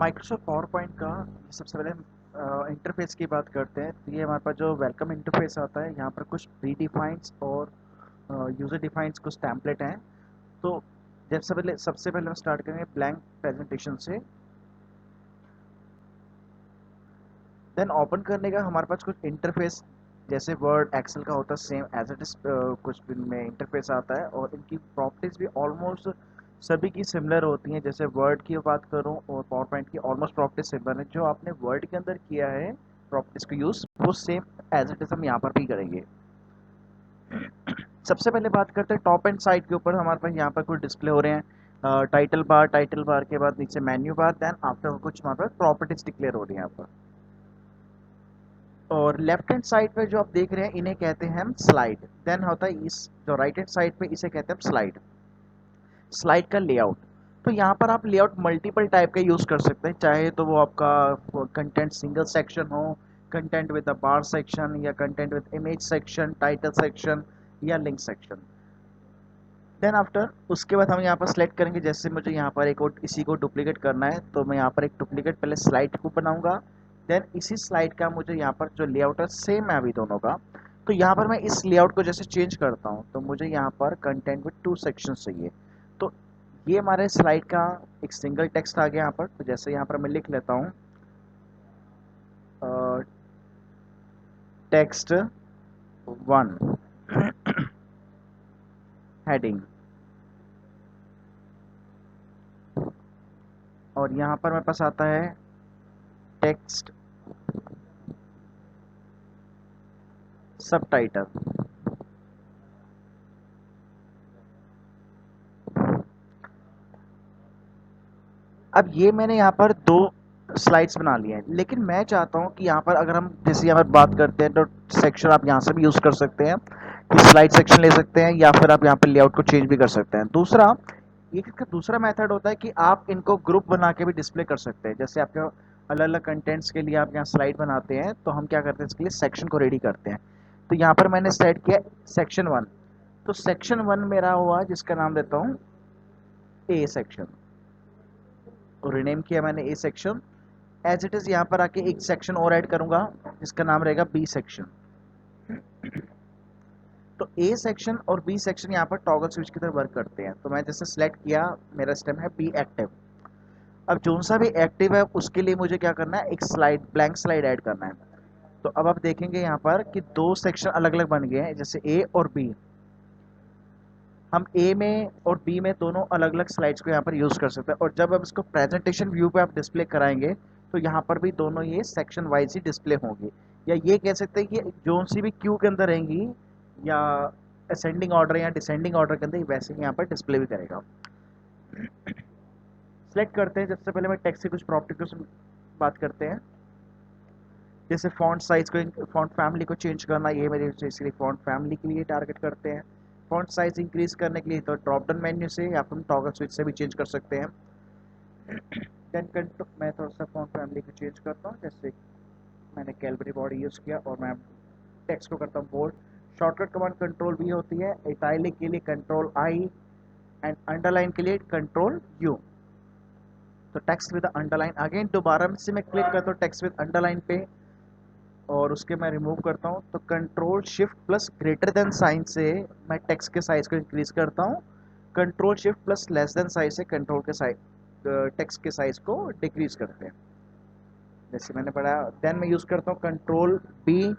Microsoft power point का सबसे पहले इंटरफेस की बात करते हैं। तो ये हमारे पास जो वेलकम इंटरफेस आता है, यहाँ पर कुछ प्री डिफाइंस और यूज़र डिफाइंस कुछ टेम्पलेट हैं। तो जब सबसे पहले हम स्टार्ट करेंगे ब्लैंक प्रेजेंटेशन से। देन ओपन करने का हमारे पास कुछ इंटरफेस जैसे वर्ड एक्सेल का होता है, सेम एज इट इज कुछ इनमें इंटरफेस आता है और इनकी प्रॉपर्टीज भी ऑलमोस्ट सभी की सिमिलर होती हैं। जैसे वर्ड की बात करूं और पावर पॉइंट की ऑलमोस्ट प्रॉपर्टीज सिमिलर है। जो आपने वर्ड के अंदर किया है प्रॉपर्टीज को यूज़, वो सेम एज इट इज हम यहाँ पर भी करेंगे। सबसे पहले बात करते हैं टॉप एंड साइड के ऊपर। हमारे पास यहाँ पर कुछ डिस्प्ले हो रहे हैं, टाइटल बार के बाद नीचे मेन्यू बार, देन आफ्टर कुछ हमारे पास प्रॉपर्टीज डिक्लेयर हो रही है यहाँ पर। और लेफ्ट हैंड साइड पे जो आप देख रहे हैं इन्हें कहते हैं हम स्लाइड। देन होता है इस जो राइट हैंड साइड पे, इसे कहते हैं हम स्लाइड। स्लाइड का लेआउट, तो यहाँ पर आप लेआउट मल्टीपल टाइप का यूज़ कर सकते हैं। चाहे तो वो आपका कंटेंट सिंगल सेक्शन हो, content with a bar section, या content with image section, title section, या लिंक सेक्शन। देन आफ्टर उसके बाद हम यहाँ पर सेलेक्ट करेंगे। जैसे मुझे यहाँ पर एक और इसी को डुप्लीकेट करना है, तो मैं यहाँ पर एक डुप्लीकेट पहले स्लाइड को बनाऊंगा। देन इसी स्लाइड का मुझे यहाँ पर जो लेआउट है सेम है अभी दोनों का, तो यहाँ पर मैं इस लेआउट को जैसे चेंज करता हूँ तो मुझे यहाँ पर कंटेंट विद 2 सेक्शन चाहिए। तो ये हमारे स्लाइड का एक सिंगल टेक्स्ट आ गया यहाँ पर। तो जैसे यहाँ पर मैं लिख लेता हूँ टेक्स्ट 1 हेडिंग, और यहाँ पर मेरे पास आता है टेक्स्ट सब टाइटल। अब ये मैंने यहाँ पर 2 स्लाइड्स बना लिए हैं, लेकिन मैं चाहता हूँ कि यहाँ पर अगर हम जैसे यहाँ पर बात करते हैं तो सेक्शन आप यहाँ से भी यूज़ कर सकते हैं कि स्लाइड सेक्शन ले सकते हैं, या फिर आप यहाँ पर लेआउट को चेंज भी कर सकते हैं। दूसरा, ये इसका दूसरा मेथड होता है कि आप इनको ग्रुप बना के भी डिस्प्ले कर सकते हैं। जैसे आपके अलग अलग कंटेंट्स के लिए आप यहाँ स्लाइड बनाते हैं, तो हम क्या करते हैं इसके लिए सेक्शन को रेडी करते हैं। तो यहाँ पर मैंने सेट किया सेक्शन 1। तो सेक्शन 1 मेरा हुआ जिसका नाम देता हूँ ए सेक्शन, तो रिनेम किया मैंने a section. As it is यहाँ पर आके एक सेक्शन और ऐड करूंगा जिसका नाम रहेगा बी सेक्शन। तो ए सेक्शन और बी सेक्शन यहाँ पर टॉगल स्विच की तरह वर्क करते हैं। तो मैं जैसे सेलेक्ट किया, मेरा स्टेम है बी एक्टिव। अब जो सा भी एक्टिव है उसके लिए मुझे क्या करना है, एक स्लाइड ब्लैंक स्लाइड ऐड करना है। तो अब आप देखेंगे यहाँ पर कि 2 सेक्शन अलग अलग बन गए हैं, जैसे ए और बी। हम ए में और बी में दोनों अलग अलग स्लाइड्स को यहाँ पर यूज़ कर सकते हैं। और जब आप इसको प्रेजेंटेशन व्यू पे आप डिस्प्ले कराएंगे तो यहाँ पर भी दोनों ये सेक्शन वाइज ही डिस्प्ले होंगे। या ये कह सकते हैं कि जो सी भी क्यू के अंदर रहेंगी, या असेंडिंग ऑर्डर या डिसेंडिंग ऑर्डर के अंदर, वैसे ही यहाँ पर डिस्प्ले भी करेगा। सेलेक्ट करते हैं, सबसे पहले मैं टेक्स्ट से कुछ प्रॉपर्टी को बात करते हैं। जैसे फॉन्ट साइज को, फॉन्ट फैमिली को चेंज करना, ये मेरे इसलिए फॉन्ट फैमिली के लिए टारगेट करते हैं। फॉन्ट साइज इंक्रीज करने के लिए तो ड्रॉप डाउन मेन्यू से या फिर टॉगल स्विच से भी चेंज कर सकते हैं। देन मैं थोड़ा सा फॉन्ट फैमिली को चेंज करता हूँ। जैसे मैंने कैलबरी बॉडी यूज़ किया और मैं टेक्स्ट को करता हूँ बोल्ड। शॉर्टकट कमांड कंट्रोल भी होती है। इटैलिक के लिए कंट्रोल आई, एंड अंडरलाइन के लिए कंट्रोल यू। तो टेक्स्ट विद अंडरलाइन अगेन दोबारा से मैं क्लिक करता हूँ टेक्स्ट विद अंडरलाइन पे, और उसके मैं रिमूव करता हूँ। तो control shift plus greater than sign से मैं टेक्स्ट के साइज को इंक्रीज करता हूँ। Control shift plus less than size से कंट्रोल के साइज टेक्स्ट के साइज को डिक्रीज करते हैं। जैसे मैंने पढ़ा, देन मैं यूज़ करता हूँ कंट्रोल बी।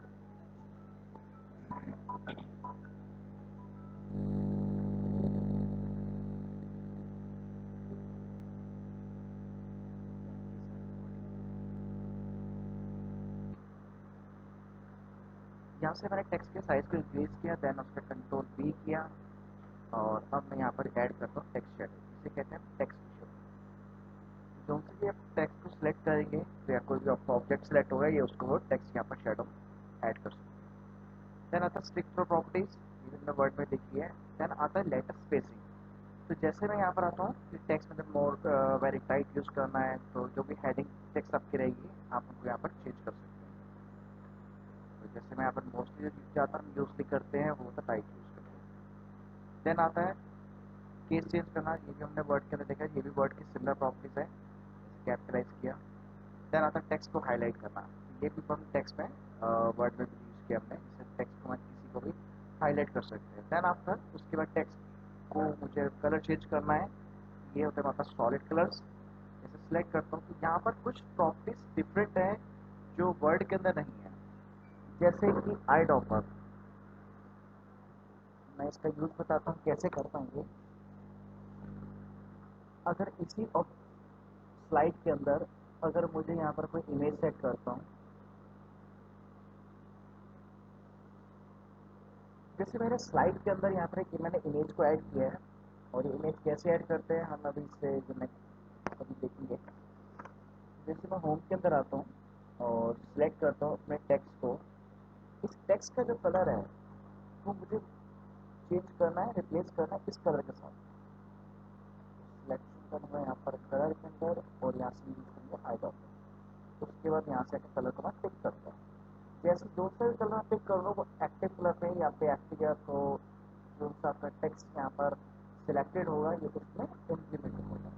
यहाँ से मैंने टेक्स्ट के साइज को इंक्रीज किया, देन उसका कंट्रोल बी किया, और अब मैं यहाँ पर ऐड करता हूँ टेक्स्ट शेडो, जिसे कहते हैं टेक्स्ट शेडो। जो भी आप टेक्स्ट को सिलेक्ट करेंगे तो या कोई भी आपका ऑब्जेक्ट सिलेक्ट होगा, ये उसको वो टेक्स्ट यहाँ पर शेडो ऐड कर सकते हैं। देन आता है स्टिक टू प्रॉपर्टीज, मैंने वर्ड में लिखी है। देन आता है लेटर स्पेसिंग। तो जैसे मैं यहाँ पर आता हूँ कि टेक्स्ट में मोर वेरी टाइट यूज़ करना है, तो जो भी हेडिंग टेक्स्ट आपकी रहेगी आप उनको यहाँ पर चेंज कर सकते हैं। तो जैसे मैं यहाँ पर मोस्टली जो ज़्यादा हम यूज़ करते हैं वो होता है टाइट यूज़ करते हैं। देन आता है केस चेंज करना, ये भी हमने वर्ड के अंदर देखा है, ये भी वर्ड की सिमिलर प्रॉपर्टीज है। कैपिटलाइज किया। देन आता है टेक्स्ट को हाईलाइट करना। ये भी हम टेक्स्ट में वर्ड में भी यूज़ किया हमने, जैसे टेक्स्ट को मैं किसी को भी हाईलाइट कर सकते हैं। देन आफ्टर उसके बाद टेक्स्ट को मुझे कलर चेंज करना है। ये होता है हमारे पास सॉलिड कलर्स। जैसे सिलेक्ट करता हूँ तो यहाँ पर कुछ प्रॉपर्टीज डिफरेंट है जो वर्ड के अंदर नहीं है, जैसे कि आई डॉपर। मैं इसका यूज़ बताता हूँ कैसे कर पाएंगे। अगर इसी स्लाइड के अंदर अगर मुझे यहाँ पर कोई इमेज सेट करता हूँ, जैसे मैंने स्लाइड के अंदर यहाँ पर एक मैंने इमेज को ऐड किया है, और ये इमेज कैसे ऐड करते हैं हम अभी इससे जो मैं अभी देखेंगे। जैसे मैं होम के अंदर आता हूँ और सिलेक्ट करता हूँ अपने टेक्स्ट को, इस टेक्स्ट का जो कलर है वो मुझे चेंज करना है, रिप्लेस करना है इस कलर के साथ। सिलेक्शन करूँगा यहाँ पर कलर के अंदर, और यहाँ से यूज करूँगा आई डॉट। उसके बाद यहाँ से कलर को मैं टिक करता हूँ। जैसे जो सा कलर मैं पिक कर लो वो एक्टिव कलर पे यहाँ पे एक्टिव या तो जो सा आपका टेक्स्ट यहाँ पर सिलेक्टेड होगा ये उसमें इम्प्लीमेंट होगा।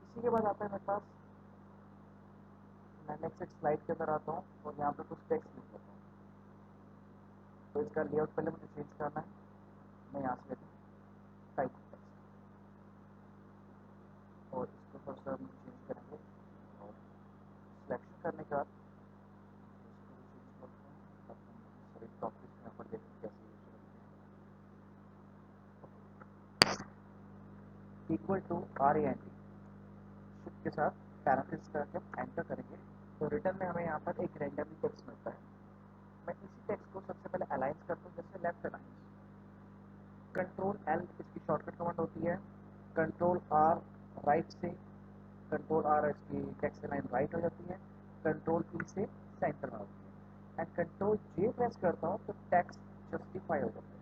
इसी के बाद आता है मेरे पास, मैं नेक्स्ट स्लाइड के अंदर आता हूँ और यहाँ पे कुछ टेक्स्ट लिख लेता हूँ। तो इसका लेआउट पहले मुझे चेंज करना है। मैं यहाँ से लेता हूँ टाइप टेक्स्ट, और इसको थोड़ा सा हम चेंज करेंगे। और सिलेक्शन करने के बाद इसको भी चेंज करते हैं, सॉरी टॉपिक यहाँ पर देखते हैं कैसे यूज करते हैं। Equal to R A N D shift के साथ पैरेंथेसिस करके हम एंटर करेंगे तो रिटर्न में हमें यहाँ पर एक रैंडमली टेक्स्ट मिलता है। मैं इसी टेक्स्ट को सबसे पहले अलाइन करता हूँ, जैसे लेफ्ट अलाइन। कंट्रोल एल इसकी शॉर्टकट कमांड होती है। कंट्रोल आर राइट से, कंट्रोल आर इसकी टेक्स्ट लाइन राइट हो जाती है। कंट्रोल ई से सेंटर में होती है। एंड कंट्रोल जे प्रेस करता हूँ तो टेक्स्ट जस्टिफाई हो जाता है।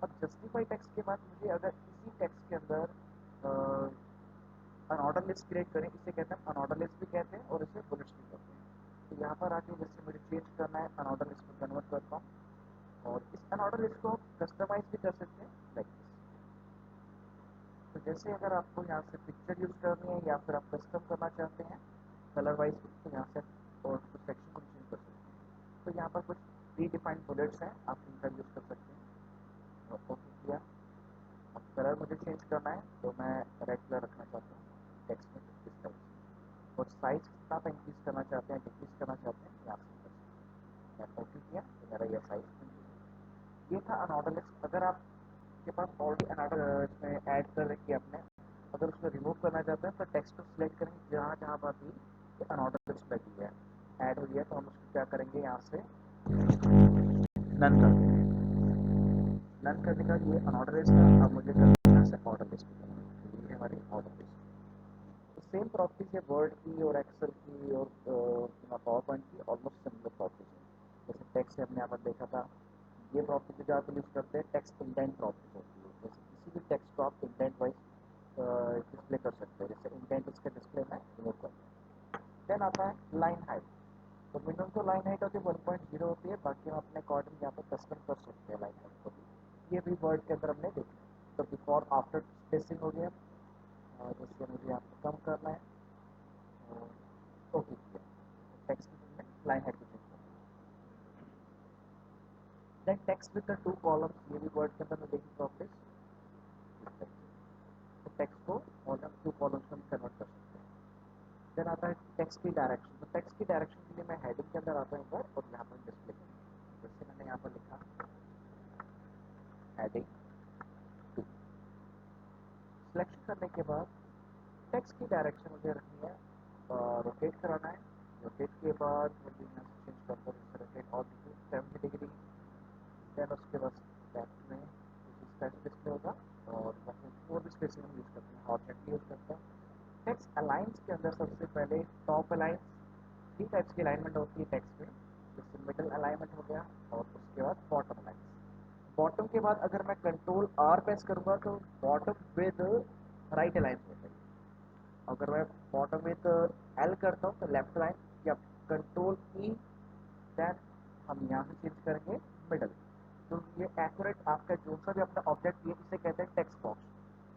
अब जस्टिफाई टेक्स्ट के बाद मुझे अगर इसी टेक्स्ट के अंदर अनऑर्डर लिस्ट क्रिएट करें, इसे कहते हैं अनऑर्डर लिस्ट भी कहते हैं और इसे बुलेट्स भी कहते हैं। तो यहाँ पर आके जैसे मुझे चेंज करना है, अनऑर्डर लिस्ट में कन्वर्ट करता हूँ, और इस अनऑर्डर लिस्ट को कस्टमाइज भी कर सकते हैं लाइक दिस। तो जैसे अगर आपको यहाँ से पिक्चर यूज़ करनी है या फिर आप कस्टम करना चाहते हैं कलर वाइज भी, तो यहाँ से और कुछ सेक्शन को चेंज कर सकते हैं। तो यहाँ पर कुछ प्री डिफाइंड बुलेट्स हैं, आप इनका यूज़ कर सकते हैं। और ओके किया। अब कलर मुझे चेंज करना है तो मैं रेड कलर रखना चाहता हूँ टेक्स्ट में इस टाइप से। और साइज कितना आप इंक्रीज करना चाहते हैं डिक्रीज करना चाहते हैं यहाँ से कर सकते हैं। मैं ओके किया तो मेरा यह साइज ये था अनऑर्डर लिस्ट। अगर आपके पास ऑलरेडी अनऑर्डर इसमें ऐड कर रखी है आपने, अगर उसको रिमूव करना चाहते हैं तो टेक्स्ट को सिलेक्ट करेंगे जहाँ जहाँ पर भी अनऑर्डर लिस्ट लगी है ऐड हुई है, तो हम उसको क्या करेंगे यहाँ से नन कर देंगे। नन करने का ये अनऑर्डर लिस्ट था। अब मुझे करना यहाँ से ऑर्डर लिस्ट में करना है, ये हमारी ऑर्डर लिस्ट। तो सेम प्रॉपर्टीज है वर्ड की और एक्सेल की और पावर पॉइंट की, ऑलमोस्ट सिमिलर प्रॉपर्टीज है। जैसे टेक्स्ट हमने यहाँ पर देखा था, ये प्रॉपर्टी जो आप यूज़ करते हैं टेक्स्ट इंडेंट प्रॉपर्टी होती है। जैसे किसी भी टेक्स्ट को आप इंडेंट वाइज डिस्प्ले कर सकते हैं, जैसे इंडेंट इसका डिस्प्ले में रिमूव करते हैं। देन आता है लाइन हाइट। तो मिनिमम तो लाइन हाइट होती है 1.0 होती है, बाकी हम अपने अकॉर्डिंग यहाँ पर कस्टम कर सकते हैं लाइन हाइट को भी। ये भी वर्ड के अंदर हमने देखा। तो बिफोर आफ्टर स्पेसिंग हो गया, जैसे मुझे यहाँ पर कम करना है ओके किया, टेक्स्ट में लाइन हाइट को चेंज करना है। Then text with the two columns, ये भी वर्ड के अंदर में देखी प्रॉपर्टीज इस टाइप से। तो टेक्स्ट को और हम टू कॉलम्स में कन्वर्ट कर सकते हैं। देन आता है टेक्स्ट की डायरेक्शन। तो टेक्स्ट की डायरेक्शन के लिए मैं हेडिंग के अंदर आता हूँ एक बार और यहाँ पर डिस्प्ले करूँगा। जैसे मैंने यहाँ पर लिखा हेडिंग 2। सिलेक्शन करने के बाद टेक्स्ट की डायरेक्शन मुझे रखनी है, रोटेट कराना है। रोटेट के बाद मुझे यहाँ से चेंज करता हूँ, जैसे रोटेट और 70 डिग्री। देन उसके बाद लेफ्ट में कुछ इस टाइप से डिस्प्ले होगा, और या फिर और भी स्पेसिंग हम यूज़ करते हैं, हॉटनेट भी यूज़ करते हैं। टेक्स्ट अलाइंस के अंदर सबसे पहले टॉप अलाइंस, 3 टाइप्स की अलाइनमेंट होती है टेक्स्ट में, जैसे मिडल अलाइनमेंट हो गया और उसके बाद बॉटम अलाइंस। बॉटम के बाद अगर मैं कंट्रोल आर प्रेस करूँगा तो बॉटम विद राइट अलाइंस हो जाएगी। अगर मैं बॉटम विद एल करता हूँ तो लेफ्ट लाइन, या कंट्रोल ई, देन हम यहाँ से चेंज करेंगे मिडल। तो ये एक्यूरेट आपका जो सा भी अपना ऑब्जेक्ट ये इसे कहते हैं टेक्स्ट बॉक्स।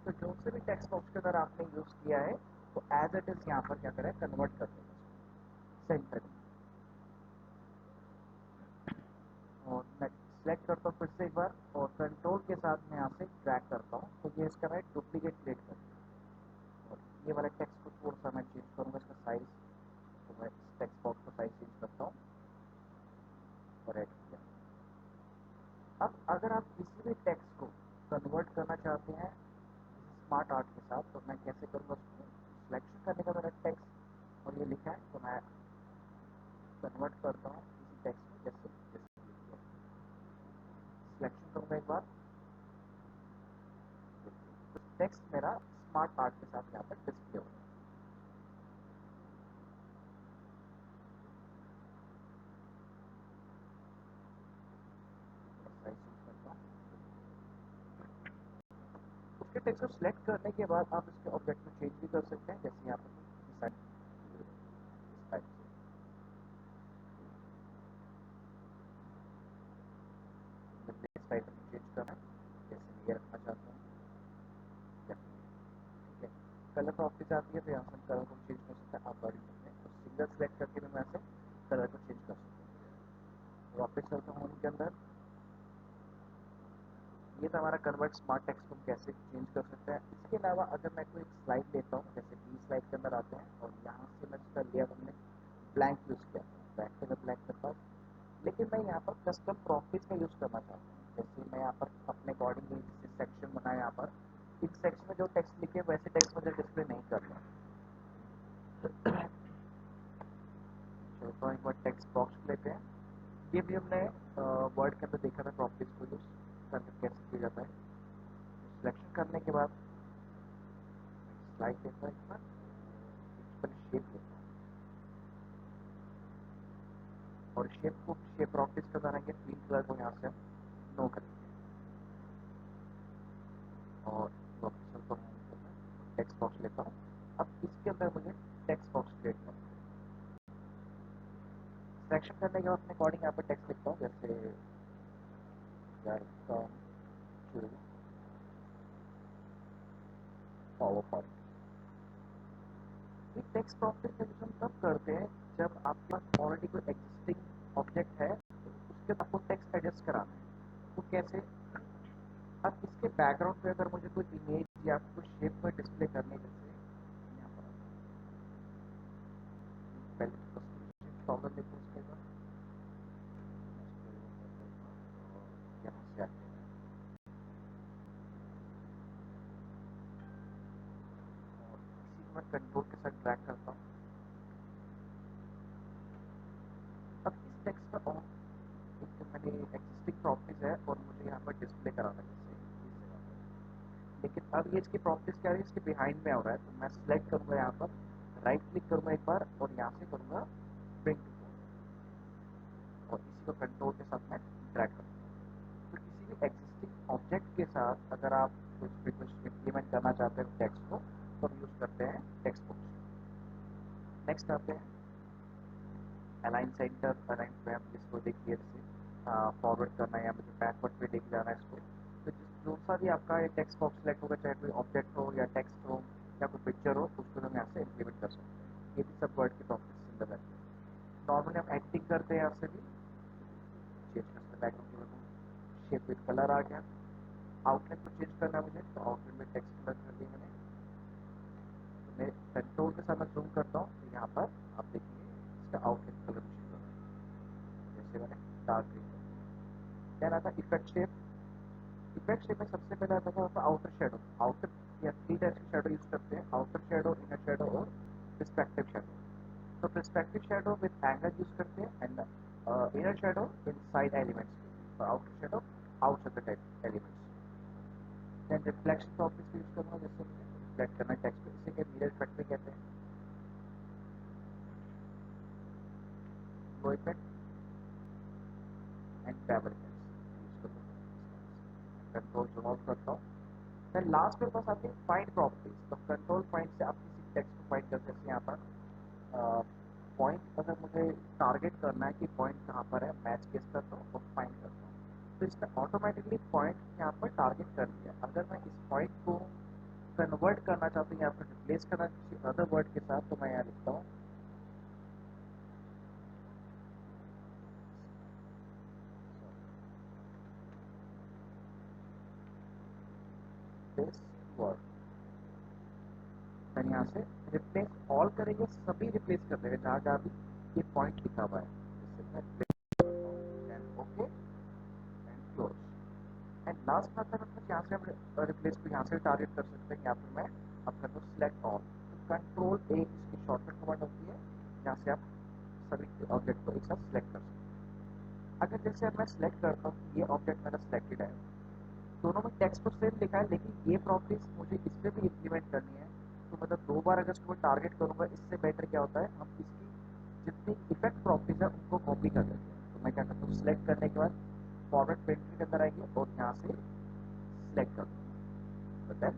तो जो से भी टेक्स्ट बॉक्स के यहाँ पर क्या करें, कन्वर्ट कर देंगे सेंटर में। और मैं सेलेक्ट करता हूँ फिर से एक बार, और कंट्रोल के साथ मैं यहाँ से ड्रैग करता हूँ, तो ये इसका मैं डुप्लीकेट क्रिएट कर दिया। और ये वाला टेक्स्ट को थोड़ा सा मैं चेंज करूँगा, इसका साइज, तो मैं इस टेक्स्ट बॉक्स का साइज चेंज करता हूँ और ऐड किया। अब अगर आप किसी भी टेक्स्ट को कन्वर्ट करना चाहते हैं स्मार्ट आर्ट के साथ, तो मैं कैसे करूँगा, उसको सिलेक्शन करने का मेरा टेक्स्ट और ये लिखा है, तो मैं कन्वर्ट करता हूँ किसी टेक्स्ट में, जैसे सिलेक्शन करूँगा एक बार, तो टेक्स्ट मेरा स्मार्ट आर्ट के साथ यहाँ पर डिस्प्ले होगा। उसके टेक्स्ट को सिलेक्ट करने के बाद आप इसके ऑब्जेक्ट को चेंज भी कर सकते हैं, जैसे यहाँ पर डिसाइड इस टाइप से। इस टाइप में चेंज करना है, जैसे मैं ये रखना चाहता हूँ, ठीक है। कलर प्रॉपर्टीज आती है, तो यहाँ से हम कलर को चेंज कर सकते हैं, आप बड़ी में तो सिंगल सेलेक्ट करके मैं ऐसे कलर को चेंज कर सकता हूँ। वापस चलता हूँ उनके अंदर, ये तो हमारा कन्वर्ट स्मार्ट टेक्स्ट को हम कैसे चेंज कर सकते हैं। इसके अलावा अगर मैं कोई स्लाइड लेता हूँ, जैसे बी स्लाइड के अंदर आते हैं, और यहाँ से मैं इसका लिया, हमने ब्लैंक यूज़ किया, ब्लैंक से मैं ब्लैंक करता हूँ, लेकिन मैं यहाँ पर कस्टम प्रॉपर्टीज का यूज़ करना चाहता हूँ। जैसे मैं यहाँ पर अपने अकॉर्डिंगली सेक्शन बनाया, यहाँ पर इस सेक्शन में जो टेक्स्ट लिखे वैसे टेक्स्ट मुझे डिस्प्ले नहीं करना। चलता हूँ एक बार टेक्स्ट बॉक्स लेते हैं, ये भी हमने वर्ड के अंदर देखा था, प्रॉपर्टीज को यूज़ करके कैसे किया जाता है। सिलेक्शन करने के बाद स्लाइड लेता है, एक बार इस पर शेप लेता है, और शेप को शेप प्रॉपर्टीज का बनाएंगे, फील कलर को यहाँ से हम नो करेंगे, और वापस चलता हूँ टेक्स्ट बॉक्स लेता हूँ। अब इसके अंदर मुझे टेक्स्ट बॉक्स क्रिएट करना है। सिलेक्शन करने के बाद अपने अकॉर्डिंग यहाँ पर टेक्स्ट लिखता हूँ, जैसे वेलकम टू पावर पॉइंट। ये टेक्स्ट प्रॉपर्टीज का यूज हम तब करते हैं जब आपके पास ऑलरेडी कोई एग्जिस्टिंग ऑब्जेक्ट है, उसके बाद आपको टेक्स्ट एडजस्ट कराना है। तो कैसे, अब इसके बैकग्राउंड पे अगर मुझे कोई इमेज या कुछ शेप में डिस्प्ले करनी है, जैसे यहाँ पर पहले प्रॉब्लम देखो, उसके बाद यहाँ से आते हैं, और इसी को मैं कंट्रोल के साथ ड्रैग करता हूँ। अब इस टेक्स्ट का और एक मैंने एग्जिस्टिंग प्रॉपर्टीज है, और मुझे यहाँ पर डिस्प्ले कराना है, जैसे इस जगह पर। लेकिन अब ये इसकी प्रॉपर्टीज क्या है, इसके बिहाइंड में हो रहा है, तो मैं सिलेक्ट करूँगा यहाँ पर, राइट क्लिक करूँगा एक बार, और यहाँ से करूँगा ब्रिंग टू फ्रंट, और इसी को कंट्रोल के साथ मैं ड्रैग करूँगा। तो किसी भी एग्जिस्टिंग ऑब्जेक्ट के साथ अगर आप कुछ इम्प्लीमेंट करना चाहते हैं टेक्स्ट को, तो हम यूज़ करते हैं टेक्स्ट बॉक्स। नेक्स्ट आते हैं अलाइन सेंटर, अलाइन फ्रेम, जिसको देखिए जैसे फॉरवर्ड करना है या मुझे बैकवर्ड पे लेके जाना है इसको, तो जो सा भी आपका टेक्स्ट बॉक्स सेलेक्ट होगा, चाहे कोई ऑब्जेक्ट हो या टेक्स्ट हो या कोई पिक्चर हो, उसको हम यहाँ से इम्प्लीमेंट कर सकते हैं। ये भी सब वर्ड की प्रॉपर्टीज सिमिलर रहती है। नॉर्मली हम एडिटिंग करते हैं, यहाँ से भी चेंज कर सकते हैं background colour, shape with colour आ गया। आउटलाइन को चेंज करना है मुझे, तो आउटलाइन में टेक्स्ट कलर कर दिया मैंने, तो मैं कंट्रोल के साथ मैं जूम करता हूँ, तो यहाँ पर आप देखिए इसका आउटलाइन कलर चेंज हो रहा है, जैसे मैंने डार्क ग्रीन कर दिया। देन आता है इफेक्ट शेप। इफेक्ट शेप में सबसे पहले आता है आपका आउटर शेडो। आउटर या 3 टाइप्स की शेडो यूज करते हैं, आउटर शेडो, इनर शेडो और पर्सपेक्टिव शेडो। तो perspective shadow with angle use करते हैं, and inner shadow inside elements, outer shadow outside the elements. Then reflection properties use करूँगा, जैसे रिफ्लेक्ट करना टेक्स्ट को, इसे क्या मिरर इफेक्ट भी कहते हैं। लो इफेक्ट एंड पैवल यूज करता हूँ, कंट्रोल जूम आउट करता हूँ। देन लास्ट में बस आती है फाइंड प्रॉपर्टीज। तो कंट्रोल फाइंड से आप किसी टेक्स्ट को फाइंड कर सकते हैं। यहाँ पर पॉइंट अगर मुझे टारगेट करना है कि पॉइंट कहाँ पर है, मैच केस करता हूँ और फाइंड करता हूँ, तो इसने ऑटोमेटिकली पॉइंट यहाँ पर टारगेट कर दिया। अगर मैं इस पॉइंट को कन्वर्ट करना चाहते हैं या फिर रिप्लेस करना किसी अदर वर्ड के साथ, तो मैं यहाँ लिखता हूँ दिस वर्ड। देन यहाँ से रिप्लेस ऑल करेंगे, सभी रिप्लेस कर देंगे जहाँ जहाँ भी ये पॉइंट लिखा हुआ है। Okay and close. And last में आता है मतलब यहाँ से हम रिप्लेस को यहाँ से टारगेट कर सकते हैं। यहाँ पर मैं अब करता हूँ सिलेक्ट ऑल, तो कंट्रोल ए इसकी शॉर्टकट कमांड होती है, यहाँ से आप सभी ऑब्जेक्ट को एक साथ सिलेक्ट कर सकते हैं। अगर जैसे अब मैं सिलेक्ट करता हूँ ये ऑब्जेक्ट मेरा सिलेक्टेड है, दोनों में टेक्स्ट तो सेम लिखा है, लेकिन ये प्रॉपर्टीज मुझे इस पर भी इम्प्लीमेंट करनी है। तो मतलब दो बार अगर इसको टारगेट करूंगा, इससे बेटर क्या होता है, हम इसकी जितनी इफेक्ट प्रॉपर्टीज है उनको कॉपी कर लेते हैं। तो मैं क्या करता हूँ, सिलेक्ट करने के बाद फॉर्मेट पेंटर के अंदर आएंगे और यहाँ से सिलेक्ट कर दूँगा, तो देन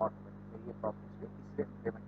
ऑटोमेटिकली ये प्रॉपर्टीज भी इससे इम्प्लीमेंट